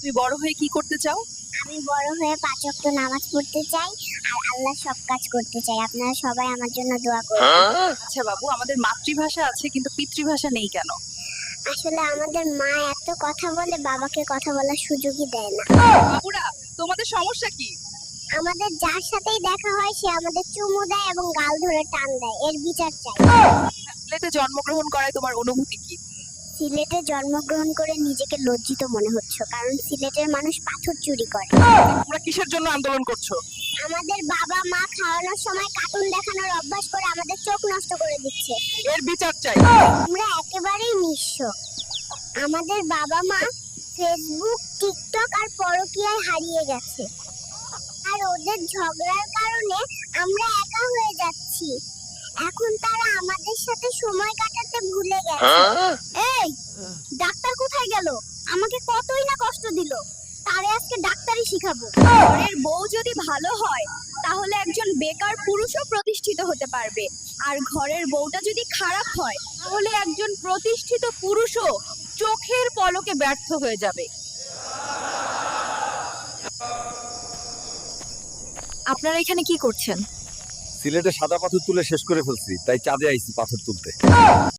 তুমি বড় হয়ে কি করতে চাও? আমি বড় হয়ে 5 ওয়াক্ত নামাজ পড়তে চাই আর আল্লাহর সব কাজ করতে চাই। আপনারা সবাই আমার জন্য দোয়া করবেন। আচ্ছা বাবু, আমাদের মাতৃভাষা আছে কিন্তু পিতৃভাষা নেই কেন? আসলে আমাদের মা এত কথা বলে, বাবাকে কথা বলার সুযোগই দেয় না। বাবুরা, তোমাদের সমস্যা কি? আমাদের যার সাথেই দেখা হয় সে আমাদের চুমু দেয় এবং গাল ধরে টান দেয়, এর বিচার চাই। সিলেটে জন্মগ্রহণ করায় তোমার অনুভূতি কি? সিলেটে জন্মগ্রহণ করে নিজেকে লজ্জিত মনে হচ্ছে, কারণ সিলেটের মানুষ পাথর চুরি করে। তোমরা কিসের জন্য আন্দোলন করছো? আমাদের বাবা মা খাওয়ানোর সময় কার্টুন দেখানোর অভ্যাস করে আমাদের চোখ নষ্ট করে দিচ্ছে। এর বিচার চাই। আমরা একেবারেই নিঃস্ব। আমাদের বাবা মা ফেসবুক, টিকটক আর পরকীয়ায় হারিয়ে গেছে, আর ওদের ঝগড়ার কারণে আমরা একা হয়ে যাচ্ছি। এখন তারা আমাদের সাথে সময় কাটাতে ভুলে গেছে। এই ডাক্তার কোথায় গেল? আমাকে কতই না কষ্ট দিল, তারে আজকে ডাক্তারি শিখাবো। ঘরের বউ যদি ভালো হয় তাহলে একজন বেকার পুরুষও প্রতিষ্ঠিত হতে পারবে, আর ঘরের বউটা যদি খারাপ হয় তাহলে একজন প্রতিষ্ঠিত পুরুষও চোখের পলকে ব্যর্থ হয়ে যাবে। আপনারা এখানে কি করছেন? সিলেটে সাদা পাথর তুলে শেষ করে ফেলছি, তাই চাঁদে আইছি পাথর তুলতে।